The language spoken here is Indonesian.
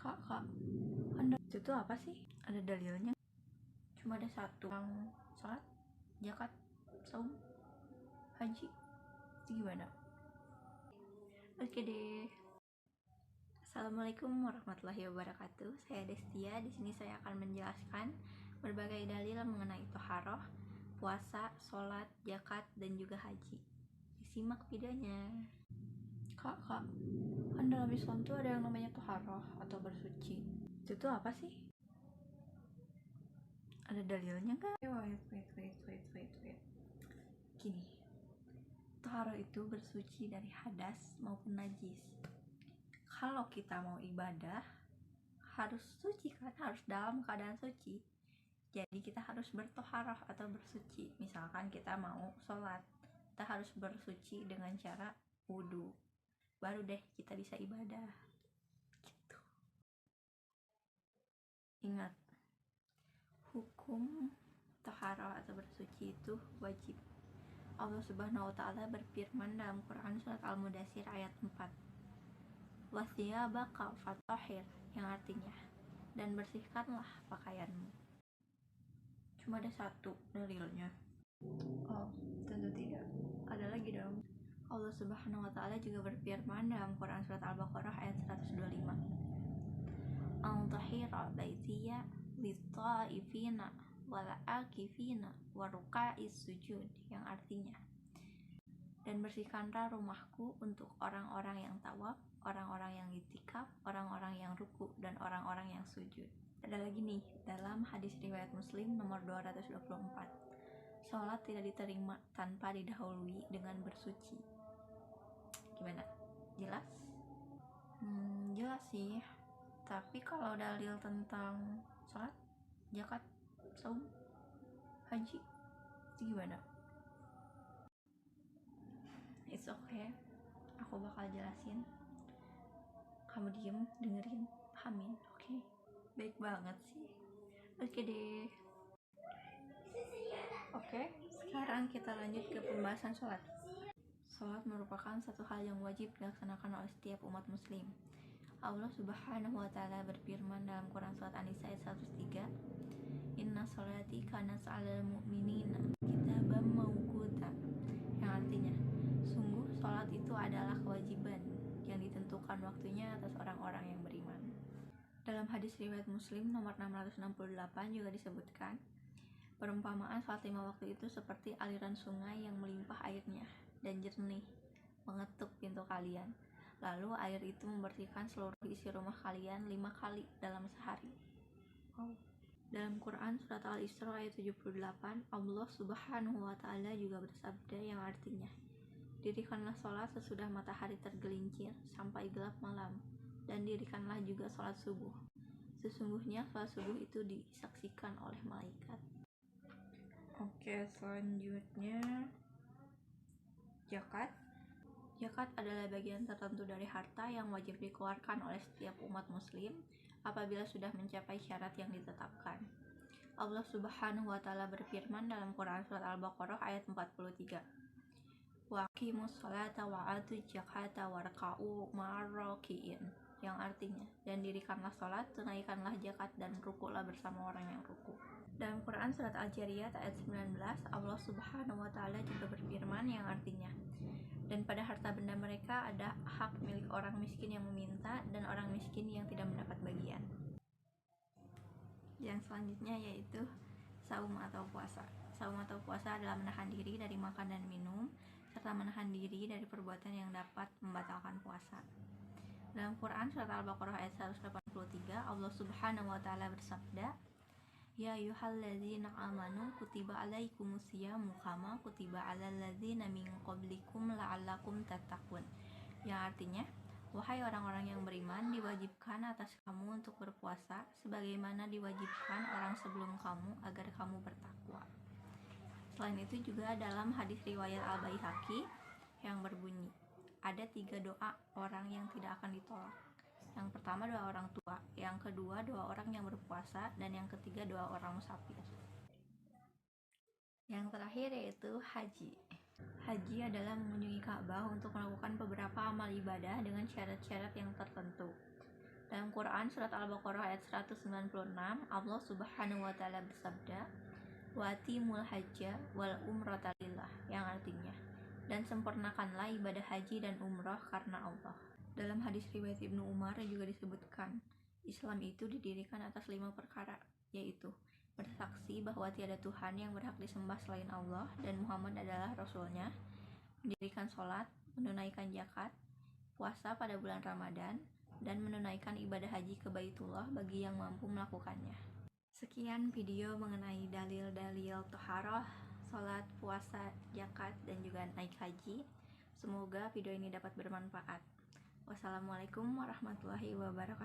Kak, itu tuh apa sih? Ada dalilnya? Cuma ada satu, yang sholat, zakat, saum, haji. Itu gimana? Oke deh. Assalamualaikum warahmatullahi wabarakatuh. Saya Destia. Di sini saya akan menjelaskan berbagai dalil mengenai toharoh, puasa, sholat, zakat, dan juga haji. Disimak videonya. Kak, kan dalam Islam tuh ada yang namanya toharoh atau bersuci. Itu tuh apa sih? Ada dalilnya nggak? Wait. Gini, toharoh itu bersuci dari hadas maupun najis. Kalau kita mau ibadah, harus suci kan, harus dalam keadaan suci. Jadi kita harus bertoharoh atau bersuci. Misalkan kita mau sholat, kita harus bersuci dengan cara wudhu. Baru deh kita bisa ibadah. Gitu. Ingat, hukum toharoh atau bersuci itu wajib. Allah Subhanahu wa Ta'ala berfirman dalam Quran surat Al-Mudaththir ayat 4, "Wathiyabaka fatahhir", yang artinya, dan bersihkanlah pakaianmu. Cuma ada satu dalilnya? Oh, tentu tidak. Ada lagi dong. Allah Subhanahu wa Ta'ala juga berfirman dalam Quran surat Al-Baqarah ayat 125, "Antahira baitiya lit-ta'ifina wal-akifina waruka'is sujud", yang artinya, dan bersihkanlah rumahku untuk orang-orang yang tawaf, orang-orang yang itikaf, orang-orang yang ruku, dan orang-orang yang sujud. Ada lagi nih, dalam hadis riwayat Muslim nomor 224, sholat tidak diterima tanpa didahului dengan bersuci. Gimana? Jelas? Jelas sih. Tapi kalau dalil tentang sholat, zakat, saum, haji, itu gimana? It's okay, aku bakal jelasin. Kamu diem, dengerin, pahamin, oke? Baik banget sih. Oke deh. Oke, sekarang kita lanjut ke pembahasan sholat. Sholat merupakan satu hal yang wajib dilaksanakan oleh setiap umat muslim. Allah Subhanahu wa Ta'ala berfirman dalam Quran surat An-Nisa ayat 103, "Inna sholati kanat 'alal mu'minina kitaban mawquta", yang artinya, sungguh sholat itu adalah kewajiban yang ditentukan waktunya atas orang-orang yang beriman. Dalam hadis riwayat Muslim nomor 668 juga disebutkan, perumpamaan sholat 5 waktu itu seperti aliran sungai yang melimpah airnya dan jernih mengetuk pintu kalian. Lalu air itu membersihkan seluruh isi rumah kalian 5 kali dalam sehari. Dalam Quran surat Al-Isra ayat 78, Allah Subhanahu wa Ta'ala juga bersabda yang artinya, "Dirikanlah sholat sesudah matahari tergelincir sampai gelap malam, dan dirikanlah juga sholat subuh. Sesungguhnya sholat subuh itu disaksikan oleh malaikat." Oke, selanjutnya zakat. Zakat adalah bagian tertentu dari harta yang wajib dikeluarkan oleh setiap umat muslim apabila sudah mencapai syarat yang ditetapkan. Allah Subhanahu wa Ta'ala berfirman dalam Quran surat Al-Baqarah ayat 43, "Wa aqimus sholata wa atuz zakata warka'u ma'ar raki'in", yang artinya, dan dirikanlah sholat, tunaikanlah zakat, dan rukulah bersama orang yang ruku. Dalam Quran surat Al-Jariyat ayat 19, Allah Subhanahu wa Ta'ala juga berfirman yang artinya, "Dan pada harta benda mereka ada hak milik orang miskin yang meminta dan orang miskin yang tidak mendapat bagian." Yang selanjutnya yaitu saum atau puasa. Saum atau puasa adalah menahan diri dari makan dan minum, serta menahan diri dari perbuatan yang dapat membatalkan puasa. Dalam Quran surat Al-Baqarah ayat 183, Allah Subhanahu wa Ta'ala bersabda, "Ya ayyuhalladzina amanu kutiba alaikumusyamu kama kutiba alal ladzina min qablikum la'allakum tattaqun", yang artinya, wahai orang-orang yang beriman, diwajibkan atas kamu untuk berpuasa sebagaimana diwajibkan orang sebelum kamu agar kamu bertakwa. Selain itu juga dalam hadis riwayat Al-Baihaqi yang berbunyi, ada 3 doa orang yang tidak akan ditolak. Yang pertama doa orang tua, yang kedua doa orang yang berpuasa, dan yang ketiga doa orang musafir. Yang terakhir yaitu haji. Haji adalah mengunjungi Ka'bah untuk melakukan beberapa amal ibadah dengan syarat-syarat yang tertentu. Dalam Quran surat Al-Baqarah ayat 196, Allah Subhanahu wa taala bersabda, "Wa atimul hajja wal umrata lillah," yang artinya, dan sempurnakanlah ibadah haji dan umrah karena Allah. Dalam hadis riwayat Ibnu Umar juga disebutkan, Islam itu didirikan atas 5 perkara, yaitu bersaksi bahwa tiada Tuhan yang berhak disembah selain Allah dan Muhammad adalah Rasul-Nya, mendirikan sholat, menunaikan zakat, puasa pada bulan Ramadan, dan menunaikan ibadah haji ke Baitullah bagi yang mampu melakukannya. Sekian video mengenai dalil-dalil toharoh, sholat, puasa, zakat, dan juga naik haji. Semoga video ini dapat bermanfaat. Wassalamualaikum warahmatullahi wabarakatuh.